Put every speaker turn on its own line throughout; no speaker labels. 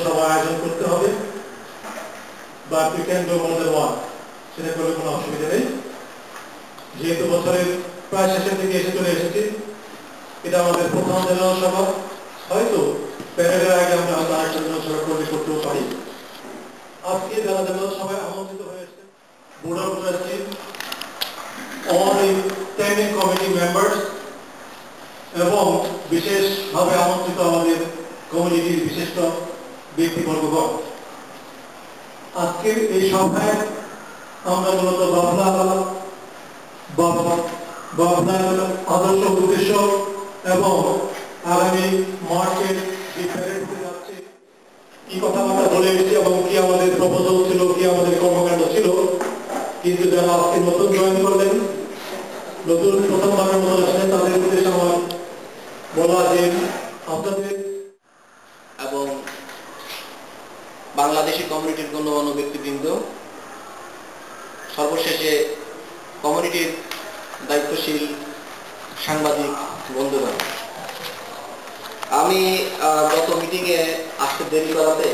সভা আয়োজন করতে হবে, but we can do more than one, সেটা করলে কোনো অসুবিধা নেই। যেহেতু বছরের প্রায় শেষের দিকে এসে চলে এসেছি, এটা আমাদের প্রথম জেনারেল সভা, হয়তো প্যারেডের আগে আমরা হয়তো আরেকটা জেনারেল সভা করতেও পারি। আজকে যারা জেনারেল সভায় আমন্ত্রিত হয়েছে, board of trustee, all the standing committee members এবং বিশেষভাবে আমন্ত্রিত আমাদের কমিউনিটির বিশিষ্ট ব্যক্তিবর্গগণ, আজকের এই সভায় আমরা মূলত বাবলার আদর্শ উদ্দেশ্য এবং আগামী মার্চের যে প্যারেড হতে যাচ্ছে কি কথাবার্তা বলে এসেছি এবং কি আমাদের প্রপোজাল ছিল, কি আমাদের কর্মকাণ্ড ছিল। কিন্তু যারা আজকে নতুন জয়েন করলেন, নতুন প্রথমবারের মতো আসলেন, তাদের উদ্দেশ্যে আমার বলা যে আপনাদের
এবং বাংলাদেশি কমিউনিটির গণ্যমান্য ব্যক্তিবৃন্দ, সর্বশেষে কমিউনিটির দায়িত্বশীল সাংবাদিক বন্ধুগণ, আমি গত মিটিংয়ে আসতে দেরি করাতে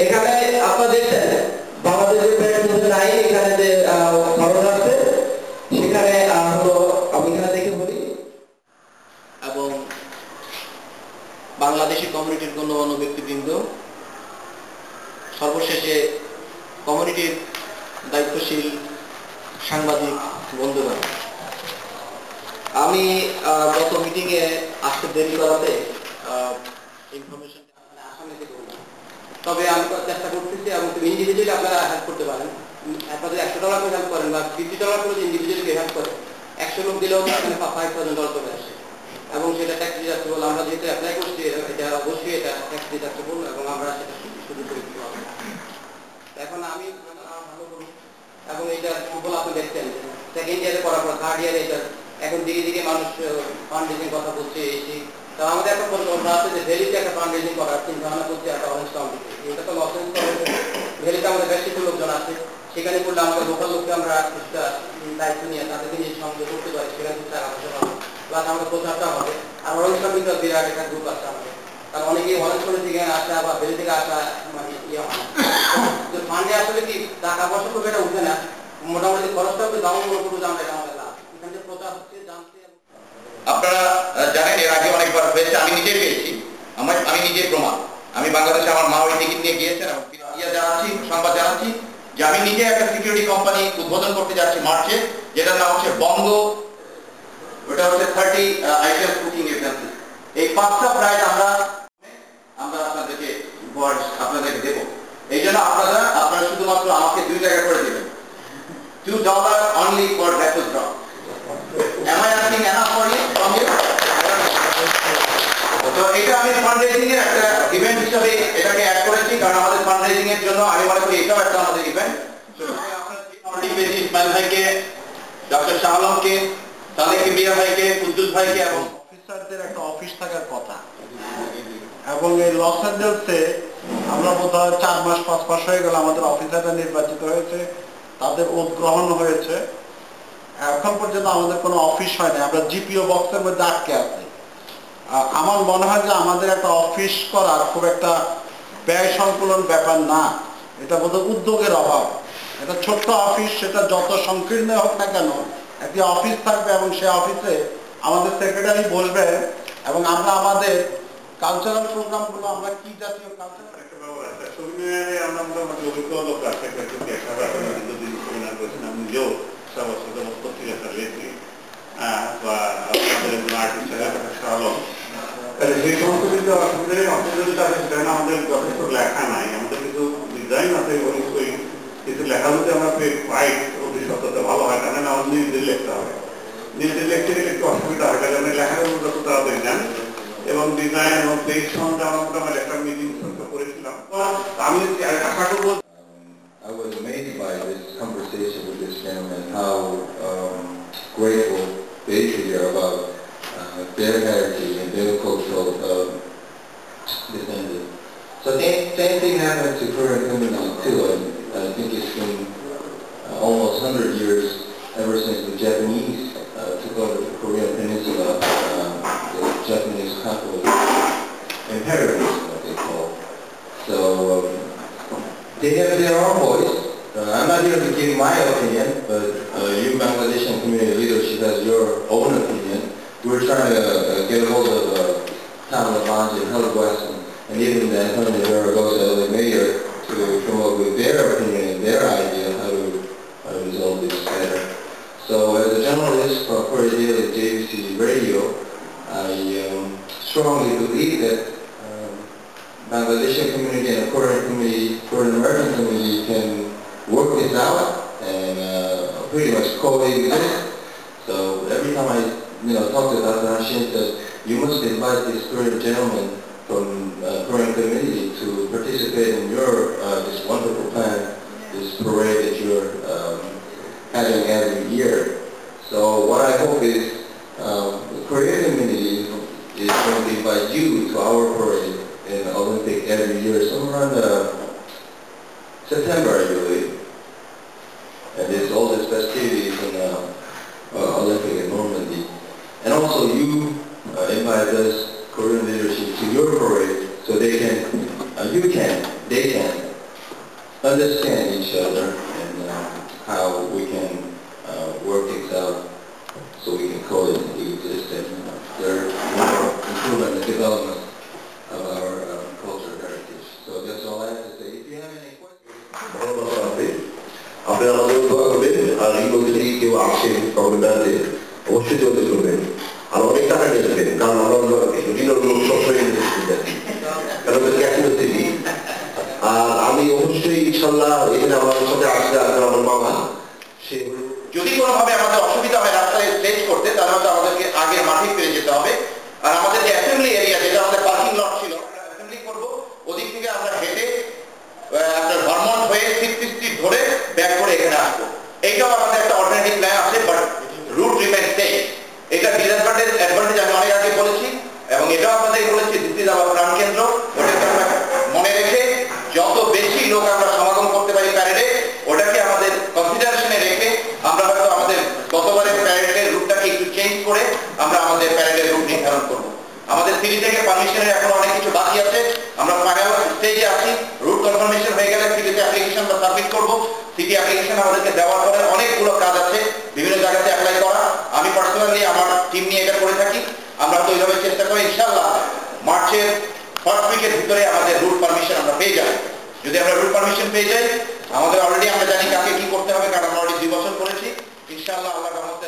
এখানে আপনারা দেখছেন বাংলাদেশের প্যারেড নাই, এখানে যে খরচ আছে সেখানে হলো আমি এখানে দেখে বলি। এবং বাংলাদেশি কমিউনিটির গণ্যমান্য ব্যক্তিবৃন্দ, সর্বশেষে কমিউনিটির দায়িত্বশীল সাংবাদিক বন্ধুগণ, আমি গত মিটিংয়ে আসতে দেরি করাতে ইনফরমেশন আসামে করলাম। তবে আমি চেষ্টা করতেছি এবং ইন্ডিভিজুয়ালি আপনারা হেল্প করতে পারেন। আপনাদের $100 করে হেল্প করেন বা $50 করে ইন্ডিভিজুয়ালকে হেল্প করেন, 100 লোক দিলেও এখানে $5,000 চলে আসে এবং সেটা ট্যাক্স ডিডাক্টেবল। আমরা যেহেতু অ্যাপ্লাই করছি এটা অবশ্যই এটা ট্যাক্স ডিডাক্টেবল এবং আমরা সেটা শুরু করে দিতে পারবো। এখন আমি ভালো করব এবং এটা সুফল আপনি দেখছেন সেকেন্ড ইয়ারে করার পর থার্ড ইয়ারে এটা এখন দিকে দিকে মানুষ ফান্ড রেজিং কথা বলছে। তো আমাদের একটা পরিকল্পনা আছে যে ভ্যালিতে একটা ফান্ড রেজিং করার চিন্তা ভাবনা করছে একটা অরেঞ্জ কাউন্টিতে। এটা তো লস ভ্যালিতে আমাদের বেশ কিছু লোকজন আছে, সেখানে করলে আমাদের লোকাল লোককে আমরা কিছুটা দায়িত্ব নিয়ে তাদেরকে নিয়ে সংযোগ করতে পারি, সেখানে কিছু টাকা পয়সা পাবো, প্লাস আমাদের প্রচারটা হবে। আর অরেঞ্জ কাউন্টিতে বিরাট একটা গ্রুপ আছে আমাদের, কারণ অনেকেই অরেঞ্জ কাউন্টি থেকে আসা বা ভ্যালি থেকে আসা মানে ইয়ে হয় না। ফান্ডে আসলে কি টাকা পয়সা খুব এটা উঠে না, মোটামুটি খরচটা একটু দাম করবো যে আমরা এটা আমাদের লাভ। এখান থেকে প্রচার হচ্ছে জানতে। আপনারা জানেন এর আগে অনেকবার হয়েছে, আমি নিজে পেয়েছি, আমি নিজে প্রমাণ। আমি বাংলাদেশে আমার মা ওই টিকিট নিয়ে গিয়েছেন এবং জানাচ্ছি, সংবাদ জানাচ্ছি যে আমি নিজে একটা সিকিউরিটি কোম্পানি উদ্বোধন করতে যাচ্ছি মার্চে, যেটার নাম হচ্ছে বঙ্গ। ওটা হচ্ছে 30 আইটেম কুকিং এজেন্সি। এই 5টা প্রাইজ আমরা আপনাদেরকে আপনাদেরকে দেবো। এই জন্য আপনারা শুধুমাত্র আমাকে 2 টাকা করে দেবেন, $2 only for raffle draw. Am I asking enough for you from you? তো এটা আমি ফান্ডরেজিং এর একটা ইভেন্ট হিসেবে এটাকে অ্যাড করেছি, কারণ আমাদের ফান্ডরেজিং এর জন্য আমি মনে করি এটাও একটা আমাদের ইভেন্ট। আপনারা পেয়েছি ইসমাইল ভাইকে, ডক্টর শাহ আলমকে, সালেক মিয়া ভাইকে, কুদ্দুস ভাইকে এবং
অফিসারদের একটা অফিস থাকার কথা। এবং এই লস অ্যাঞ্জেলসে আমরা বোধহয় 4 মাস 5 মাস হয়ে গেল আমাদের অফিসাররা নির্বাচিত হয়েছে, তাদের ওথ গ্রহণ হয়েছে। এখন পর্যন্ত আমাদের কোনো অফিস হয় না, আমরা জিপিও বক্সের মধ্যে আটকে আছি। আমার মনে হয় যে আমাদের একটা অফিস করার খুব একটা ব্যয় সংকুলন ব্যাপার না, এটা বোধহয় উদ্যোগের অভাব। একটা ছোট্ট অফিস, সেটা যত সংকীর্ণ হোক না কেন, একটি অফিস থাকবে এবং সেই অফিসে আমাদের সেক্রেটারি বসবেন এবং আমরা আমাদের কালচারাল প্রোগ্রামগুলো আমরা কি জাতীয় কালচারাল আমরা মোটামুটি অভিজ্ঞ লোক আছে, আমি নিজেও পত্রিকা লিখি বা সেই সমস্ত কিন্তু আমাদের যথেষ্ট লেখা নাই, আমাদের কিন্তু ডিজাইন আছে, কিছু লেখা যদি আমরা পাই অতি সত্যতা ভালো হয়, কারণ আমার নিজেদের লিখতে হবে। নিজেদের লিখতে গেলে একটু অসুবিধা হয়, কারণ লেখার যত তাড়াতাড়ি জানি এবং ডিজাইন এবং পেজ সম্বন্ধে আমরা মোটামুটি একটা মিটিং করেছিলাম। আমি আশা করবো
I was amazed by this conversation with this gentleman, how grateful they are about their heritage and their cultural descendants. So same thing happened to Korean community too. I think it's been almost almost 100 years ever since the Japanese took over the Korean Peninsula, the Japanese capital imperialism, what they call. So they have their own voice. I'm not here to give my opinion, but you Bangladeshi community leadership has your own opinion. We're trying to get a hold of Tom Labange and Helen Weston, and even the Antonio Zaragoza, the mayor, to come up with their opinion and their idea of how to resolve this matter. So as a journalist for Korea Daily JVC Radio, I strongly believe that Bangladeshi community and the Korean community, Korean American community can work this out and pretty much coexist. So every time I talk to Dr. Hashin, that you must invite this Korean gentleman from Korean community to participate in your this wonderful plan, this parade that you're having every year. So what I hope is the Korean community is going to invite you to our parade in Olympic every year, somewhere around September, I believe. And there's all these festivities in Olympic in Normandy. And also you invite us, Korean leadership, to your parade so they can understand each other and how we can work things out so we can coexist and there more improvement and development of our cultural heritage. So that's all I have to say. If you have any questions.
আপনারা আমাদের দোয়া করবেন আর এই মধ্যে থেকে কেউ আসেন কমেন্টারে অবশ্যই যোগাযোগ করবেন আর অনেক টাকা নিয়ে আসবেন কারণ আমরা ঋণের লোক সবসময় কারণ ক্যাসিনোসিটি আর আমি অবশ্যই ইনশাল্লাহ এখানে আমার সাথে আসলে আসবেন আমার মামা সে
যদি কোনোভাবে আমাদের অসুবিধা হয় রাস্তায় স্ট্রেচ করতে তাহলে হয়তো আমাদেরকে আগের মাঠে ফিরে যেতে হবে আর আমাদের যে অ্যাসেম্বলি এরিয়া যেটা আমাদের পার্কিং লট ছিল অ্যাসেম্বলি করব ওদিক থেকে আমরা হেঁটে আপনার ভারমন্ট হয়ে 60 স্ট্রিট ধরে ব্যাক করে এখানে আসবো এইটাও আমাদের একটা অল্টারনেটিভ প্ল্যান আছে বাট রুট রিমেইন সেম এটা ডিসঅ্যাডভান্টেজ অ্যাডভান্টেজ আমি অনেক আগে বলেছি এবং এটাও আপনাদের বলেছি দিস ইজ আওয়ার প্রাণকেন্দ্র ওটাকে আমরা মনে রেখে যত বেশি লোক আমরা সমাগম করতে পারি প্যারেডে ওটাকে আমাদের কনসিডারেশনে রেখে আমরা হয়তো আমাদের গতবারের প্যারেডের রুটটাকে একটু চেঞ্জ করে আমরা আমাদের প্যারেডের রুট নির্ধারণ করব আমাদের সিটি থেকে পারমিশনের এখন অনেক কিছু বাকি আছে আমরা ফাইনাল স্টেজে আছি রুট কনফার্মেশন হয়ে গেলে সিটিতে অ্যাপ্লিকেশন বা সাবমিট করব সিটি অ্যাপ্লিকেশন আমাদেরকে দেওয়ার পরে অনেকগুলো কাজ আছে বিভিন্ন জায়গাতে অ্যাপ্লাই করা আমি পার্সোনালি আমার টিম নিয়ে এটা করে থাকি আমরা তো এইভাবে চেষ্টা করি ইনশাআল্লাহ মার্চের ফার্স্ট উইকের ভিতরে আমাদের রুট পারমিশন আমরা পেয়ে যাব যদি আমরা রুট পারমিশন পেয়ে যাই আমাদের অলরেডি আমরা জানি কাকে কি করতে হবে কারণ আমরা অলরেডি 2 বছর করেছি ইনশাআল্লাহ আল্লাহর রহমতে